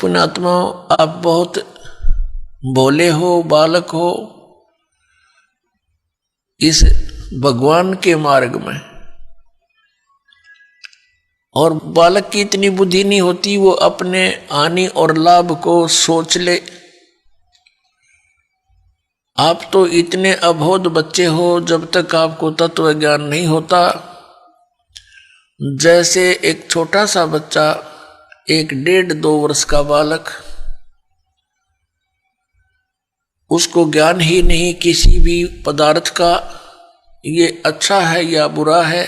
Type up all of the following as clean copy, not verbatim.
पुण्यात्मा, आप बहुत भोले हो, बालक हो, इस भगवान के मार्ग में। और बालक की इतनी बुद्धि नहीं होती वो अपने हानि और लाभ को सोच ले। आप तो इतने अबोध बच्चे हो जब तक आपको तत्व ज्ञान नहीं होता। जैसे एक छोटा सा बच्चा, एक 1.5-2 वर्ष का बालक, उसको ज्ञान ही नहीं किसी भी पदार्थ का, ये अच्छा है या बुरा है।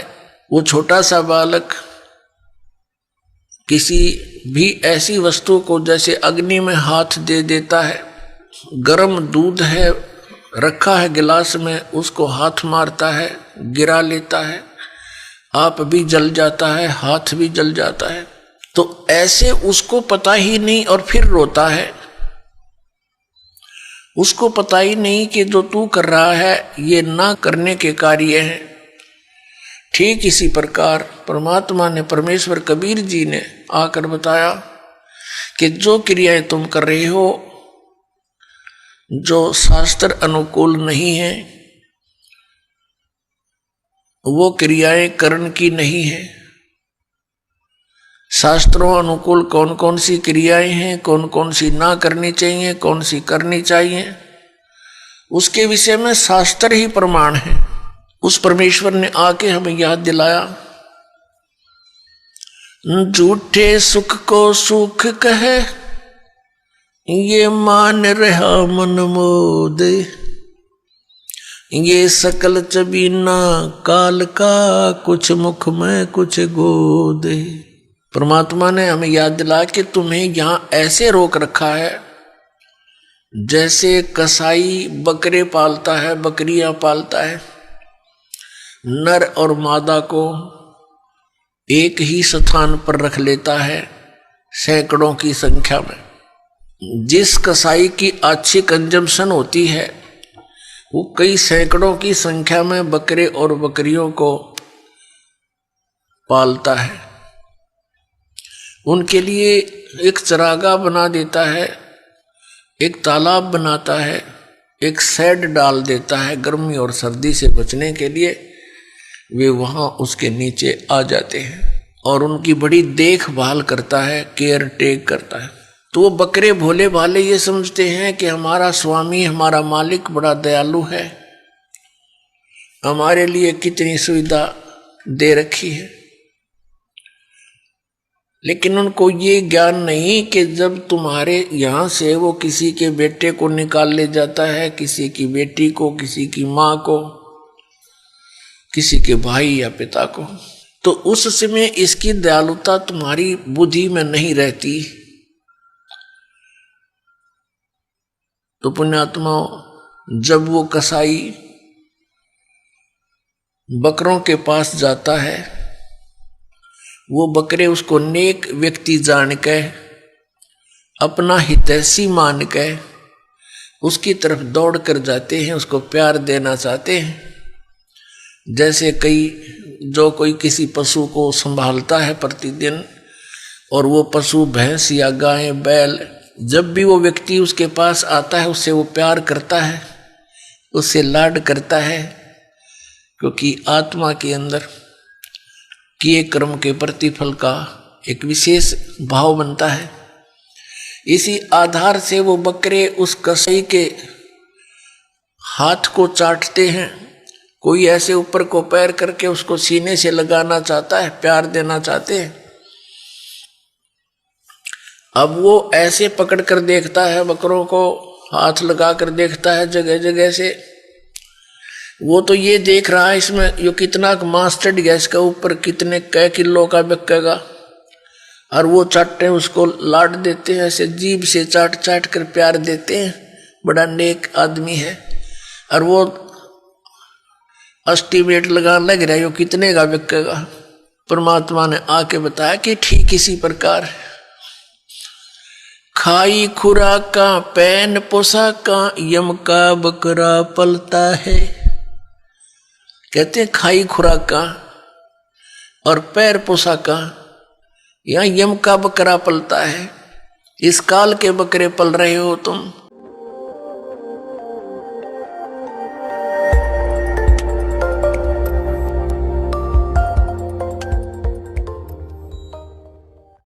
वो छोटा सा बालक किसी भी ऐसी वस्तु को, जैसे अग्नि में हाथ दे देता है, गर्म दूध है रखा है गिलास में, उसको हाथ मारता है, गिरा लेता है, आप भी जल जाता है, हाथ भी जल जाता है। तो ऐसे उसको पता ही नहीं और फिर रोता है। उसको पता ही नहीं कि जो तू कर रहा है ये ना करने के कार्य हैं। ठीक इसी प्रकार परमात्मा ने, परमेश्वर कबीर जी ने आकर बताया कि जो क्रियाएं तुम कर रहे हो, जो शास्त्र अनुकूल नहीं है, वो क्रियाएं कर्ण की नहीं है। शास्त्रों अनुकूल कौन कौन सी क्रियाएं हैं, कौन कौन सी ना करनी चाहिए, कौन सी करनी चाहिए, उसके विषय में शास्त्र ही प्रमाण है। उस परमेश्वर ने आके हमें याद दिलाया, झूठे सुख को सुख कहे, ये मान रहा मन मोद, ये सकल चबीना काल का, कुछ मुख में कुछ गोद। परमात्मा ने हमें याद दिलाया कि तुम्हें यहां ऐसे रोक रखा है जैसे कसाई बकरे पालता है, बकरियां पालता है, नर और मादा को एक ही स्थान पर रख लेता है सैकड़ों की संख्या में। जिस कसाई की अच्छी कंजम्पशन होती है वो कई सैकड़ों की संख्या में बकरे और बकरियों को पालता है। उनके लिए एक चरागाह बना देता है, एक तालाब बनाता है, एक शेड डाल देता है। गर्मी और सर्दी से बचने के लिए वे वहां उसके नीचे आ जाते हैं और उनकी बड़ी देखभाल करता है, केयर टेक करता है। तो वो बकरे भोले भाले ये समझते हैं कि हमारा स्वामी, हमारा मालिक बड़ा दयालु है, हमारे लिए कितनी सुविधा दे रखी है। लेकिन उनको ये ज्ञान नहीं कि जब तुम्हारे यहां से वो किसी के बेटे को निकाल ले जाता है, किसी की बेटी को, किसी की मां को, किसी के भाई या पिता को, तो उस समय इसकी दयालुता तुम्हारी बुद्धि में नहीं रहती। तो पुण्यात्माओं, जब वो कसाई बकरों के पास जाता है, वो बकरे उसको नेक व्यक्ति जान के, अपना हितैषी मान के उसकी तरफ दौड़ कर जाते हैं, उसको प्यार देना चाहते हैं। जैसे कोई किसी पशु को संभालता है प्रतिदिन, और वो पशु भैंस या गाय बैल, जब भी वो व्यक्ति उसके पास आता है उससे वो प्यार करता है, उससे लाड करता है, क्योंकि आत्मा के अंदर किए कर्म के प्रतिफल का एक विशेष भाव बनता है। इसी आधार से वो बकरे उस कसाई के हाथ को चाटते हैं। कोई ऐसे ऊपर को पैर करके उसको सीने से लगाना चाहता है, प्यार देना चाहते हैं। अब वो ऐसे पकड़ कर देखता है, बकरों को हाथ लगा कर देखता है जगह जगह से। वो तो ये देख रहा है इसमें यो कितना मांस चढ़ गया, इसका ऊपर कितने कै किलो का बिकेगा, और वो चाटते हैं, उसको लाड देते हैं, ऐसे जीभ से चाट चाट कर प्यार देते हैं। बड़ा नेक आदमी है। और वो एस्टीमेट लगाने लग रहा है यो कितने का बिकेगा। परमात्मा ने आके बताया कि ठीक इसी प्रकार खाई खुराका पैन पोशाका यम का बकरा पलता है। कहते हैं खाई खुराका और पैर पोशाका, यहाँ यम का बकरा पलता है। इस काल के बकरे पल रहे हो तुम,